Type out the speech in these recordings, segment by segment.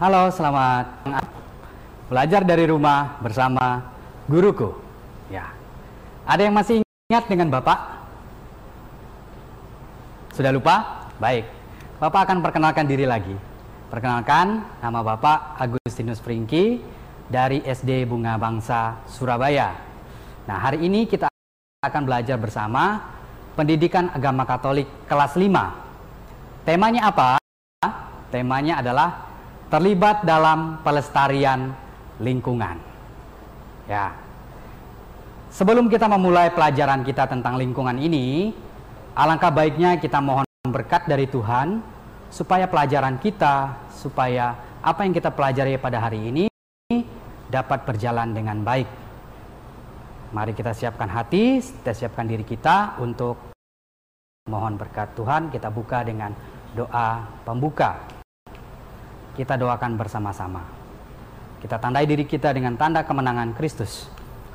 Halo, selamat belajar dari rumah bersama guruku. Ya, ada yang masih ingat dengan Bapak? Sudah lupa? Baik, Bapak akan perkenalkan diri lagi. Perkenalkan, nama Bapak Agustinus Fringki dari SD Bunga Bangsa, Surabaya. Nah, hari ini kita akan belajar bersama Pendidikan Agama Katolik kelas 5. Temanya apa? Temanya adalah terlibat dalam pelestarian lingkungan. Ya. Sebelum kita memulai pelajaran kita tentang lingkungan ini, alangkah baiknya kita mohon berkat dari Tuhan supaya pelajaran kita, supaya apa yang kita pelajari pada hari ini dapat berjalan dengan baik. Mari kita siapkan hati, kita siapkan diri kita untuk mohon berkat Tuhan. Kita buka dengan doa pembuka. Kita doakan bersama-sama. Kita tandai diri kita dengan tanda kemenangan Kristus.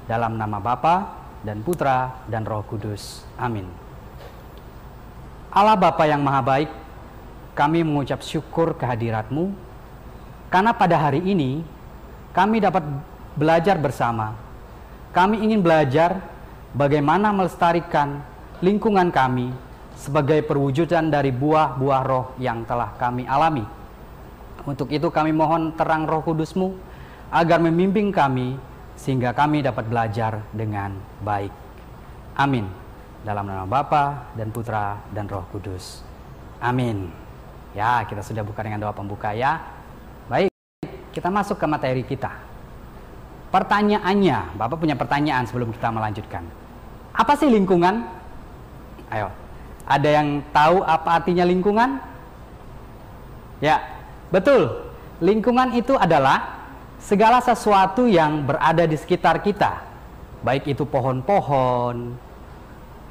Dalam nama Bapa dan Putra dan Roh Kudus. Amin. Allah Bapa yang Maha Baik, kami mengucap syukur kehadirat-Mu, karena pada hari ini kami dapat belajar bersama. Kami ingin belajar bagaimana melestarikan lingkungan kami sebagai perwujudan dari buah-buah roh yang telah kami alami. Untuk itu kami mohon terang Roh Kudus-Mu agar membimbing kami sehingga kami dapat belajar dengan baik. Amin. Dalam nama Bapa dan Putra dan Roh Kudus. Amin. Ya, kita sudah buka dengan doa pembuka ya. Baik, kita masuk ke materi kita. Pertanyaannya, Bapak punya pertanyaan sebelum kita melanjutkan. Apa sih lingkungan? Ayo, ada yang tahu apa artinya lingkungan? Ya, betul. Lingkungan itu adalah segala sesuatu yang berada di sekitar kita. Baik itu pohon-pohon,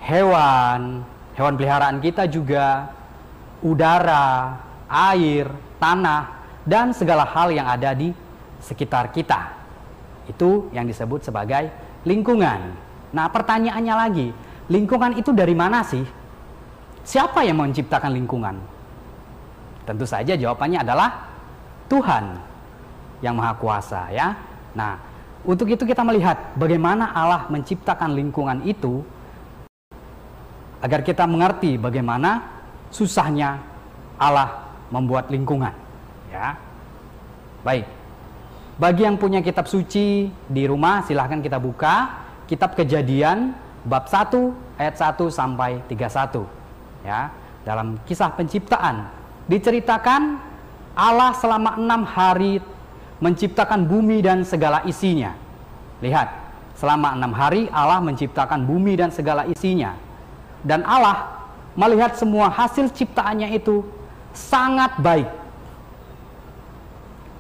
hewan peliharaan kita juga, udara, air, tanah, dan segala hal yang ada di sekitar kita. Itu yang disebut sebagai lingkungan. Nah, pertanyaannya lagi, lingkungan itu dari mana sih? Siapa yang menciptakan lingkungan? Tentu saja jawabannya adalah Tuhan yang Maha Kuasa ya. Nah, untuk itu kita melihat bagaimana Allah menciptakan lingkungan itu agar kita mengerti bagaimana susahnya Allah membuat lingkungan ya. Baik. Bagi yang punya kitab suci di rumah, silahkan kita buka kitab Kejadian bab 1 ayat 1 sampai 31 ya. Dalam kisah penciptaan diceritakan Allah selama 6 hari menciptakan bumi dan segala isinya. Lihat, selama 6 hari Allah menciptakan bumi dan segala isinya. Dan Allah melihat semua hasil ciptaannya itu sangat baik.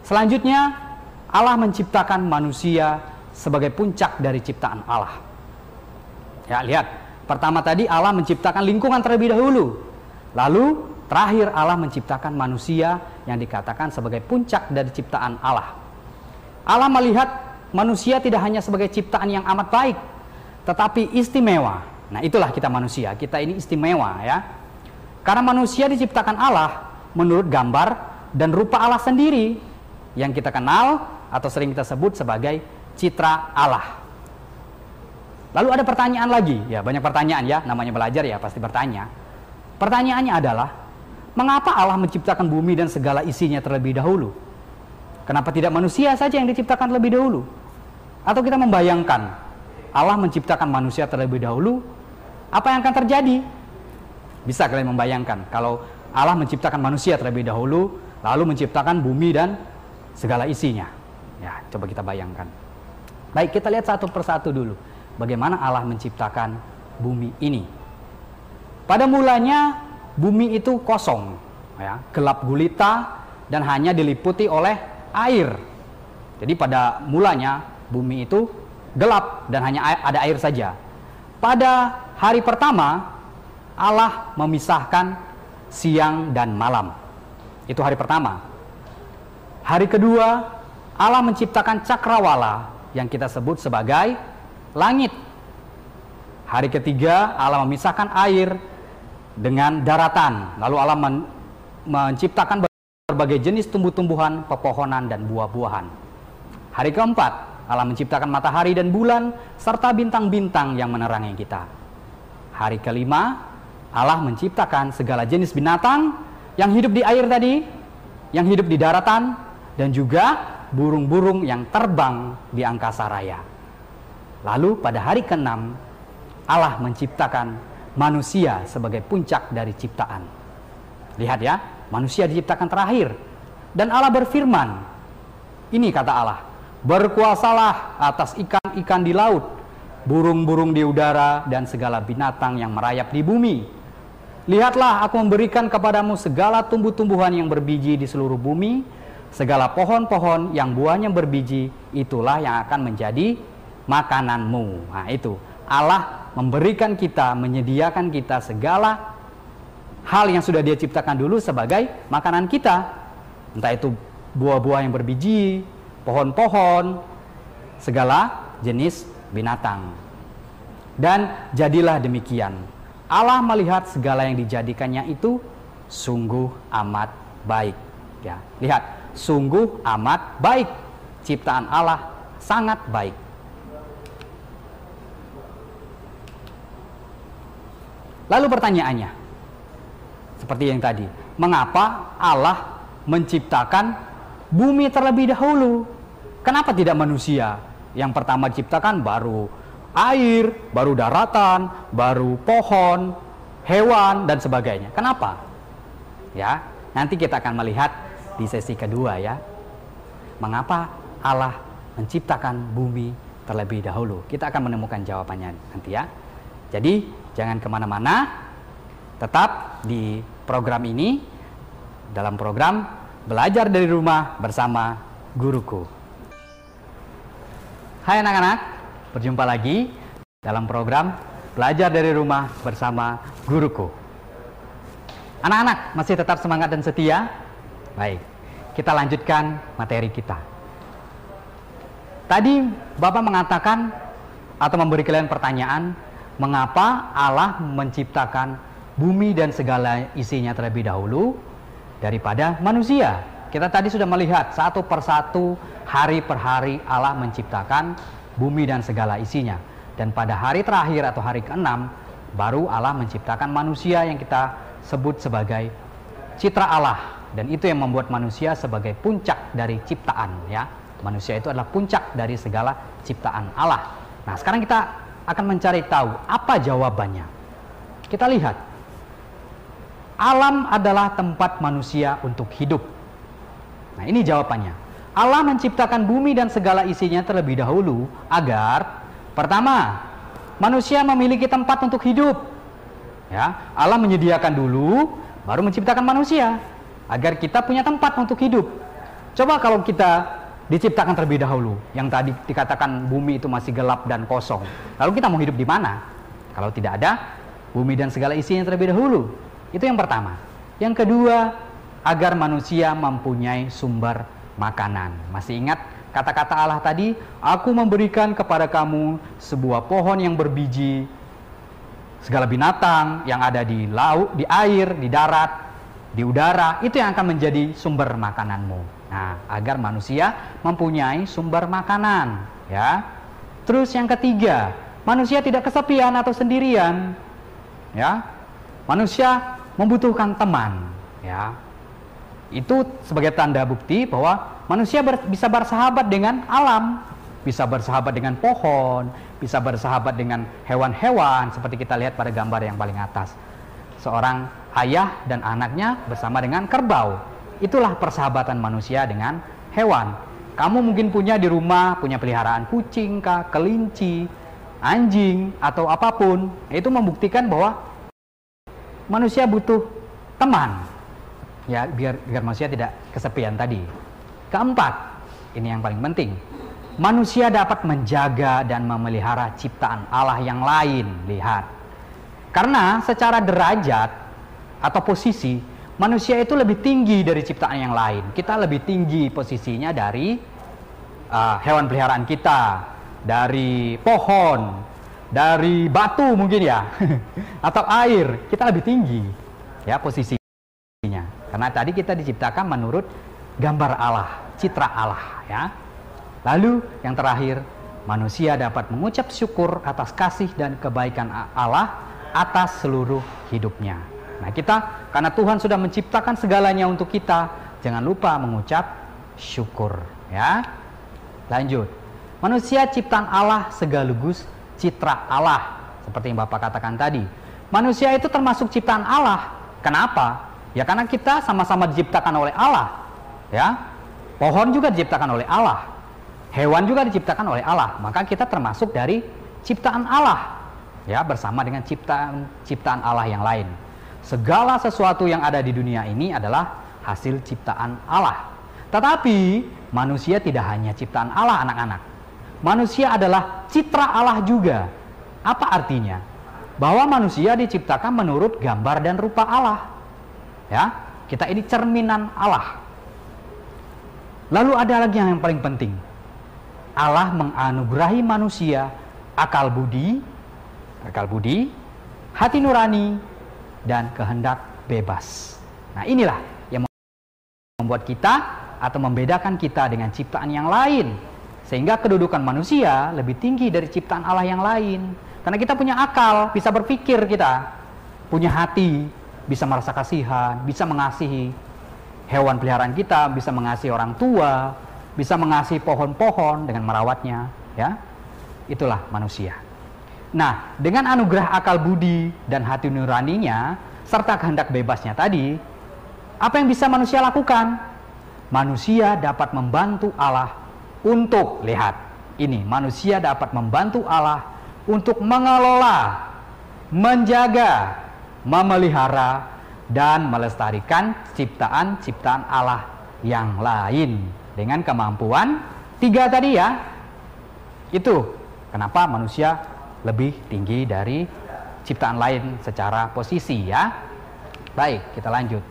Selanjutnya Allah menciptakan manusia sebagai puncak dari ciptaan Allah. Ya, lihat. Pertama tadi Allah menciptakan lingkungan terlebih dahulu. Lalu terakhir Allah menciptakan manusia yang dikatakan sebagai puncak dari ciptaan Allah. Allah melihat manusia tidak hanya sebagai ciptaan yang amat baik, tetapi istimewa. Nah, itulah kita manusia. Kita ini istimewa ya. Karena manusia diciptakan Allah menurut gambar dan rupa Allah sendiri yang kita kenal atau sering kita sebut sebagai citra Allah. Lalu ada pertanyaan lagi. Ya, banyak pertanyaan ya, namanya belajar ya pasti bertanya. Pertanyaannya adalah, mengapa Allah menciptakan bumi dan segala isinya terlebih dahulu? Kenapa tidak manusia saja yang diciptakan terlebih dahulu? Atau kita membayangkan Allah menciptakan manusia terlebih dahulu, apa yang akan terjadi? Bisa kalian membayangkan kalau Allah menciptakan manusia terlebih dahulu, lalu menciptakan bumi dan segala isinya. Ya, coba kita bayangkan. Baik, kita lihat satu persatu dulu. Bagaimana Allah menciptakan bumi ini? Pada mulanya bumi itu kosong, ya, gelap gulita dan hanya diliputi oleh air. Jadi pada mulanya bumi itu gelap dan hanya ada air saja. Pada hari pertama Allah memisahkan siang dan malam. Itu hari pertama. Hari kedua Allah menciptakan cakrawala yang kita sebut sebagai langit. Hari ketiga Allah memisahkan air dengan daratan. Lalu Allah menciptakan berbagai jenis tumbuh-tumbuhan, pepohonan, dan buah-buahan. Hari keempat, Allah menciptakan matahari dan bulan, serta bintang-bintang yang menerangi kita. Hari kelima, Allah menciptakan segala jenis binatang yang hidup di air tadi, yang hidup di daratan, dan juga burung-burung yang terbang di angkasa raya. Lalu pada hari keenam, Allah menciptakan manusia sebagai puncak dari ciptaan. Lihat ya, manusia diciptakan terakhir. Dan Allah berfirman, ini kata Allah, berkuasalah atas ikan-ikan di laut, burung-burung di udara, dan segala binatang yang merayap di bumi. Lihatlah, aku memberikan kepadamu segala tumbuh-tumbuhan yang berbiji di seluruh bumi, segala pohon-pohon yang buahnya berbiji, itulah yang akan menjadi makananmu. Nah itu, Allah memberikan kita, menyediakan kita segala hal yang sudah Dia ciptakan dulu sebagai makanan kita. Entah itu buah-buah yang berbiji, pohon-pohon, segala jenis binatang. Dan jadilah demikian. Allah melihat segala yang dijadikannya itu sungguh amat baik. Ya, lihat, sungguh amat baik. Ciptaan Allah sangat baik. Lalu pertanyaannya, seperti yang tadi, mengapa Allah menciptakan bumi terlebih dahulu? Kenapa tidak manusia? Yang pertama diciptakan baru air, baru daratan, baru pohon, hewan, dan sebagainya. Kenapa? Ya, nanti kita akan melihat di sesi kedua ya. Mengapa Allah menciptakan bumi terlebih dahulu? Kita akan menemukan jawabannya nanti ya. Jadi jangan kemana-mana, tetap di program ini, dalam program Belajar dari Rumah bersama Guruku. Hai anak-anak, berjumpa lagi dalam program Belajar dari Rumah bersama Guruku. Anak-anak masih tetap semangat dan setia? Baik, kita lanjutkan materi kita. Tadi Bapak mengatakan atau memberi kalian pertanyaan, mengapa Allah menciptakan bumi dan segala isinya terlebih dahulu daripada manusia? Kita tadi sudah melihat satu persatu, hari per hari Allah menciptakan bumi dan segala isinya. Dan pada hari terakhir atau hari ke-6 baru Allah menciptakan manusia yang kita sebut sebagai citra Allah. Dan itu yang membuat manusia sebagai puncak dari ciptaan ya. Manusia itu adalah puncak dari segala ciptaan Allah. Nah, sekarang kita akan mencari tahu apa jawabannya. Kita lihat. Alam adalah tempat manusia untuk hidup. Nah, ini jawabannya. Allah menciptakan bumi dan segala isinya terlebih dahulu agar pertama, manusia memiliki tempat untuk hidup. Ya, Allah menyediakan dulu baru menciptakan manusia agar kita punya tempat untuk hidup. Coba kalau kita diciptakan terlebih dahulu, yang tadi dikatakan bumi itu masih gelap dan kosong. Lalu kita mau hidup di mana? Kalau tidak ada bumi dan segala isinya terlebih dahulu. Itu yang pertama. Yang kedua, agar manusia mempunyai sumber makanan. Masih ingat kata-kata Allah tadi? Aku memberikan kepada kamu sebuah pohon yang berbiji, segala binatang yang ada di laut, di air, di darat, di udara, itu yang akan menjadi sumber makananmu. Nah, agar manusia mempunyai sumber makanan, ya. Terus yang ketiga, manusia tidak kesepian atau sendirian, ya. Manusia membutuhkan teman, ya. Itu sebagai tanda bukti bahwa manusia bisa bersahabat dengan alam, bisa bersahabat dengan pohon, bisa bersahabat dengan hewan-hewan, seperti kita lihat pada gambar yang paling atas. Seorang ayah dan anaknya bersama dengan kerbau. Itulah persahabatan manusia dengan hewan. Kamu mungkin punya di rumah, punya peliharaan kucing, kelinci, anjing, atau apapun. Itu membuktikan bahwa manusia butuh teman. Ya, biar manusia tidak kesepian tadi. Keempat, ini yang paling penting. Manusia dapat menjaga dan memelihara ciptaan Allah yang lain. Lihat. Karena secara derajat atau posisi, manusia itu lebih tinggi dari ciptaan yang lain. Kita lebih tinggi posisinya dari hewan peliharaan kita, dari pohon, dari batu mungkin ya, atau air. Kita lebih tinggi ya posisinya. Karena tadi kita diciptakan menurut gambar Allah, citra Allah, ya. Lalu yang terakhir, manusia dapat mengucap syukur atas kasih dan kebaikan Allah atas seluruh hidupnya. Nah, kita karena Tuhan sudah menciptakan segalanya untuk kita, jangan lupa mengucap syukur, ya. Lanjut. Manusia ciptaan Allah sekaligus citra Allah, seperti yang Bapak katakan tadi. Manusia itu termasuk ciptaan Allah. Kenapa? Ya karena kita sama-sama diciptakan oleh Allah, ya. Pohon juga diciptakan oleh Allah. Hewan juga diciptakan oleh Allah. Maka kita termasuk dari ciptaan Allah, ya, bersama dengan ciptaan Allah yang lain. Segala sesuatu yang ada di dunia ini adalah hasil ciptaan Allah. Tetapi manusia tidak hanya ciptaan Allah, anak-anak. Manusia adalah citra Allah juga. Apa artinya? Bahwa manusia diciptakan menurut gambar dan rupa Allah. Ya, kita ini cerminan Allah. Lalu ada lagi yang paling penting. Allah menganugerahi manusia akal budi, hati nurani, dan kehendak bebas. Nah, inilah yang membuat kita atau membedakan kita dengan ciptaan yang lain. Sehingga kedudukan manusia lebih tinggi dari ciptaan Allah yang lain. Karena kita punya akal, bisa berpikir kita. Punya hati, bisa merasa kasihan, bisa mengasihi hewan peliharaan kita, bisa mengasihi orang tua, bisa mengasihi pohon-pohon dengan merawatnya, ya. Itulah manusia. Nah, dengan anugerah akal budi dan hati nuraninya serta kehendak bebasnya tadi, apa yang bisa manusia lakukan? Manusia dapat membantu Allah untuk, lihat, ini manusia dapat membantu Allah untuk mengelola, menjaga, memelihara, dan melestarikan ciptaan-ciptaan Allah yang lain dengan kemampuan 3 tadi, ya. Itu kenapa manusia lebih tinggi dari ciptaan lain secara posisi, ya. Baik, kita lanjut.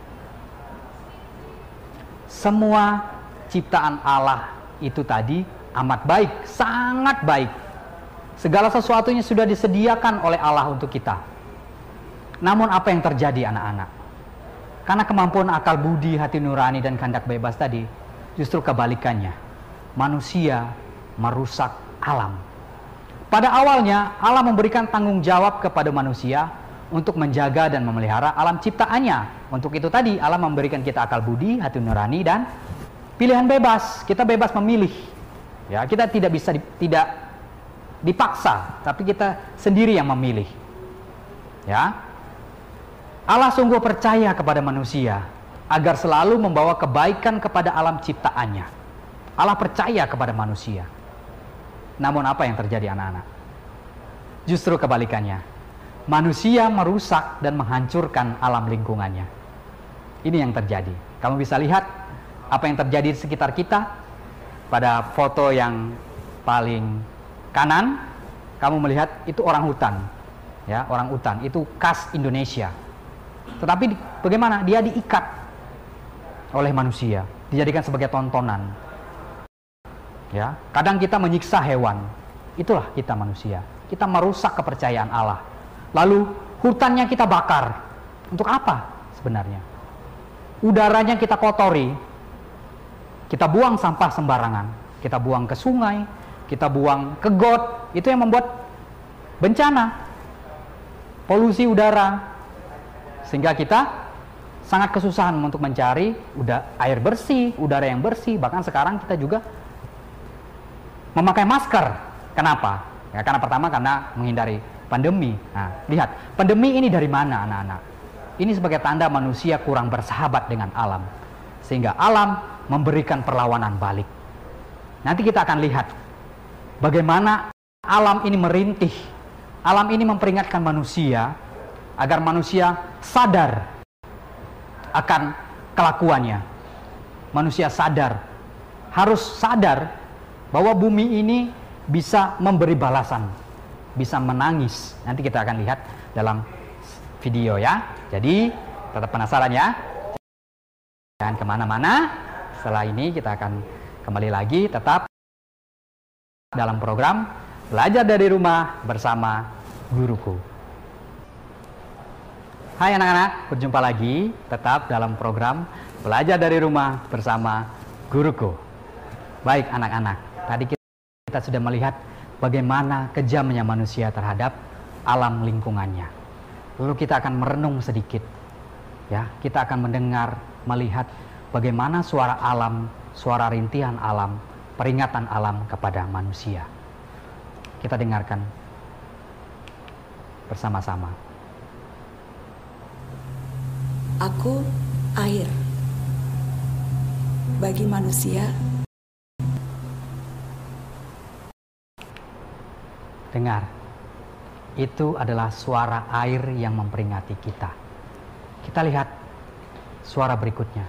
Semua ciptaan Allah itu tadi amat baik, sangat baik. Segala sesuatunya sudah disediakan oleh Allah untuk kita. Namun apa yang terjadi, anak-anak? Karena kemampuan akal budi, hati nurani, dan kehendak bebas tadi, justru kebalikannya. Manusia merusak alam. Pada awalnya Allah memberikan tanggung jawab kepada manusia untuk menjaga dan memelihara alam ciptaannya. Untuk itu tadi Allah memberikan kita akal budi, hati nurani, dan pilihan bebas. Kita bebas memilih, ya. Kita tidak bisa tidak dipaksa, tapi kita sendiri yang memilih, ya. Allah sungguh percaya kepada manusia agar selalu membawa kebaikan kepada alam ciptaannya. Allah percaya kepada manusia. Namun apa yang terjadi, anak-anak? Justru kebalikannya. Manusia merusak dan menghancurkan alam lingkungannya. Ini yang terjadi. Kamu bisa lihat apa yang terjadi di sekitar kita. Pada foto yang paling kanan, kamu melihat itu orang hutan, ya, orang hutan itu khas Indonesia. Tetapi bagaimana? Dia diikat oleh manusia, dijadikan sebagai tontonan. Ya, kadang kita menyiksa hewan. Itulah kita manusia. Kita merusak kepercayaan Allah. Lalu hutannya kita bakar. Untuk apa sebenarnya? Udaranya kita kotori. Kita buang sampah sembarangan. Kita buang ke sungai, kita buang ke got. Itu yang membuat bencana, polusi udara. Sehingga kita sangat kesusahan untuk mencari air bersih, udara yang bersih. Bahkan sekarang kita juga memakai masker. Kenapa? Ya, karena menghindari pandemi. Nah, lihat, pandemi ini dari mana, anak-anak? Ini sebagai tanda manusia kurang bersahabat dengan alam. Sehingga alam memberikan perlawanan balik. Nanti kita akan lihat bagaimana alam ini merintih. Alam ini memperingatkan manusia agar manusia sadar akan kelakuannya. Manusia sadar, harus sadar bahwa bumi ini bisa memberi balasan, bisa menangis. Nanti kita akan lihat dalam video, ya. Jadi tetap penasaran, ya. Jangan kemana-mana. Setelah ini kita akan kembali lagi tetap dalam program Belajar dari Rumah bersama Guruku. Hai anak-anak, berjumpa lagi tetap dalam program Belajar dari Rumah bersama Guruku. Baik anak-anak, tadi kita sudah melihat bagaimana kejamnya manusia terhadap alam lingkungannya. Lalu kita akan merenung sedikit, ya. Kita akan mendengar, melihat bagaimana suara alam, suara rintihan alam, peringatan alam kepada manusia. Kita dengarkan bersama-sama. Aku air. Bagi manusia, dengar, itu adalah suara air yang memperingati kita. Kita lihat suara berikutnya.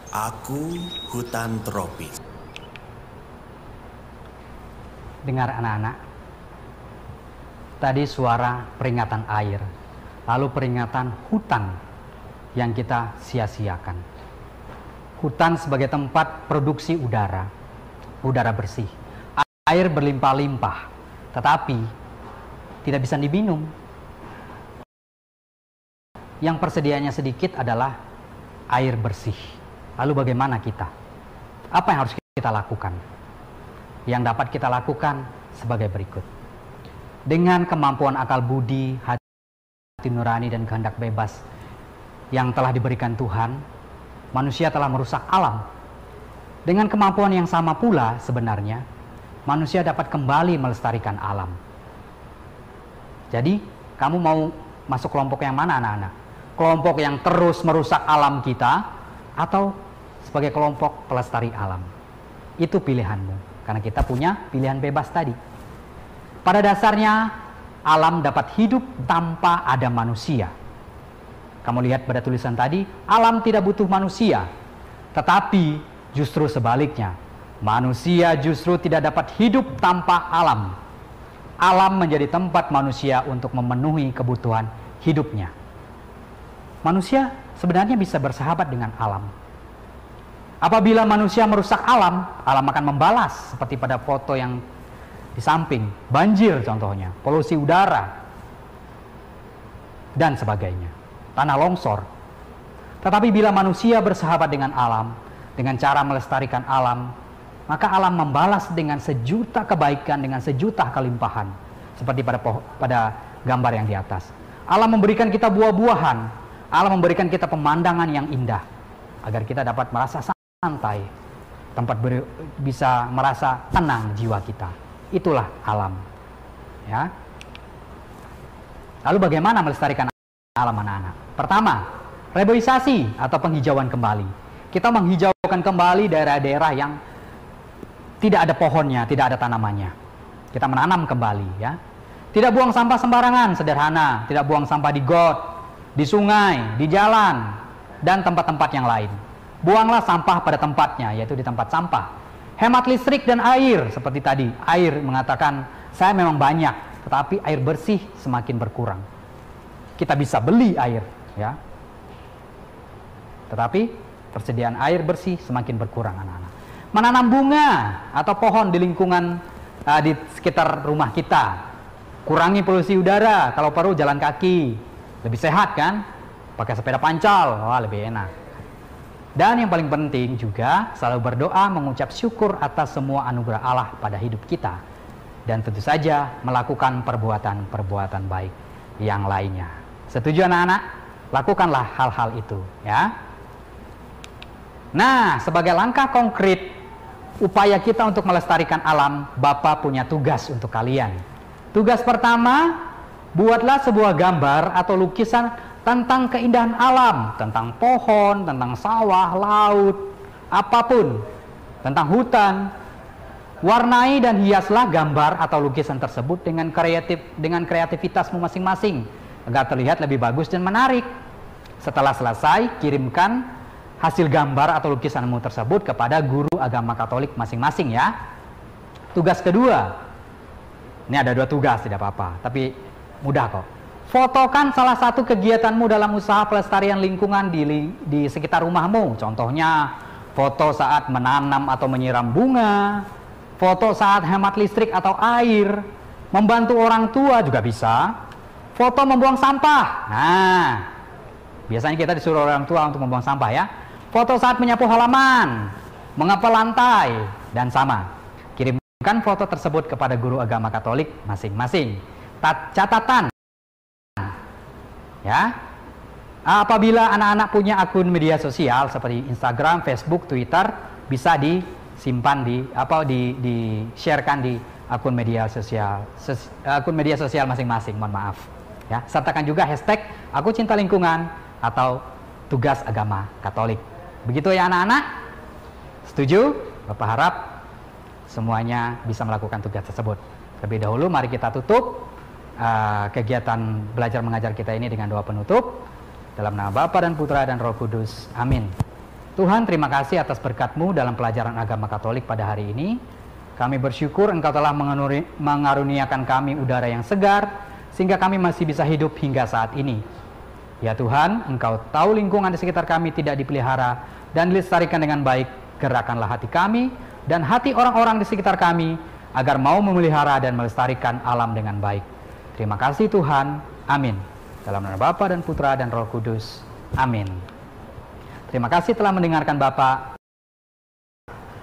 Aku hutan tropis. Dengar anak-anak, tadi suara peringatan air, lalu peringatan hutan yang kita sia-siakan. Hutan sebagai tempat produksi udara bersih. Air berlimpah-limpah, tetapi tidak bisa diminum. Yang persediaannya sedikit adalah air bersih. Lalu bagaimana kita? Apa yang harus kita lakukan? Yang dapat kita lakukan sebagai berikut. Dengan kemampuan akal budi, hati nurani, dan kehendak bebas yang telah diberikan Tuhan, manusia telah merusak alam. Dengan kemampuan yang sama pula sebenarnya, manusia dapat kembali melestarikan alam. Jadi, kamu mau masuk kelompok yang mana anak-anak? Kelompok yang terus merusak alam kita, atau sebagai kelompok pelestari alam? Itu pilihanmu, karena kita punya pilihan bebas tadi. Pada dasarnya, alam dapat hidup tanpa ada manusia. Kamu lihat pada tulisan tadi, alam tidak butuh manusia. Tetapi justru sebaliknya, manusia justru tidak dapat hidup tanpa alam. Alam menjadi tempat manusia untuk memenuhi kebutuhan hidupnya. Manusia sebenarnya bisa bersahabat dengan alam. Apabila manusia merusak alam, alam akan membalas, seperti pada foto yang di samping, banjir contohnya, polusi udara, dan sebagainya, tanah longsor. Tetapi bila manusia bersahabat dengan alam, dengan cara melestarikan alam, maka alam membalas dengan sejuta kebaikan, dengan sejuta kelimpahan, seperti pada gambar yang di atas. Alam memberikan kita buah-buahan, alam memberikan kita pemandangan yang indah, agar kita dapat merasa santai, bisa merasa tenang jiwa kita. Itulah alam, ya. Lalu bagaimana melestarikan alam anak-anak? Pertama, reboisasi atau penghijauan kembali. Kita menghijaukan kembali daerah-daerah yang tidak ada pohonnya, tidak ada tanamannya. Kita menanam kembali, ya. Tidak buang sampah sembarangan, sederhana. Tidak buang sampah di got, di sungai, di jalan, dan tempat-tempat yang lain. Buanglah sampah pada tempatnya, yaitu di tempat sampah. Hemat listrik dan air, seperti tadi. Air mengatakan, saya memang banyak, tetapi air bersih semakin berkurang. Kita bisa beli air, ya. Tetapi persediaan air bersih semakin berkurang anak-anak. Menanam bunga atau pohon di lingkungan di sekitar rumah kita. Kurangi polusi udara, kalau perlu jalan kaki. Lebih sehat kan? Pakai sepeda pancal, wah lebih enak. Dan yang paling penting juga selalu berdoa, mengucap syukur atas semua anugerah Allah pada hidup kita. Dan tentu saja melakukan perbuatan-perbuatan baik yang lainnya. Setuju anak-anak? Lakukanlah hal-hal itu, ya. Nah, sebagai langkah konkret upaya kita untuk melestarikan alam, Bapak punya tugas untuk kalian. Tugas pertama, buatlah sebuah gambar atau lukisan tentang keindahan alam, tentang pohon, tentang sawah, laut, apapun, tentang hutan. Warnai dan hiaslah gambar atau lukisan tersebut dengan kreativitasmu masing-masing agar terlihat lebih bagus dan menarik. Setelah selesai, kirimkan hasil gambar atau lukisanmu tersebut kepada guru agama Katolik masing-masing, ya. Tugas kedua, ini ada 2 tugas, tidak apa-apa, tapi mudah kok. Fotokan salah satu kegiatanmu dalam usaha pelestarian lingkungan di sekitar rumahmu. Contohnya, foto saat menanam atau menyiram bunga, foto saat hemat listrik atau air, membantu orang tua juga bisa, foto membuang sampah. Nah, biasanya kita disuruh orang tua untuk membuang sampah ya. Foto saat menyapu halaman, mengepel lantai, dan sama. Kirimkan foto tersebut kepada guru agama Katolik masing-masing. Catatan ya, apabila anak-anak punya akun media sosial seperti Instagram, Facebook, Twitter, bisa disimpan di-sharekan di akun media sosial masing-masing. Mohon maaf ya. Sertakan juga hashtag aku cinta lingkungan atau tugas agama Katolik. Begitu ya anak-anak? Setuju? Bapak harap semuanya bisa melakukan tugas tersebut. Terlebih dahulu mari kita tutup kegiatan belajar mengajar kita ini dengan doa penutup. Dalam nama Bapa dan Putra dan Roh Kudus. Amin. Tuhan, terima kasih atas berkat-Mu dalam pelajaran agama Katolik pada hari ini. Kami bersyukur Engkau telah mengaruniakan kami udara yang segar, sehingga kami masih bisa hidup hingga saat ini. Ya Tuhan, Engkau tahu lingkungan di sekitar kami tidak dipelihara dan dilestarikan dengan baik. Gerakkanlah hati kami dan hati orang-orang di sekitar kami, agar mau memelihara dan melestarikan alam dengan baik. Terima kasih Tuhan. Amin. Dalam nama Bapa dan Putra dan Roh Kudus. Amin. Terima kasih telah mendengarkan Bapak,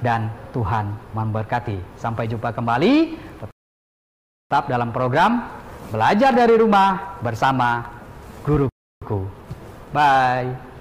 dan Tuhan memberkati. Sampai jumpa kembali tetap dalam program Belajar dari Rumah bersama Guruku. Bye.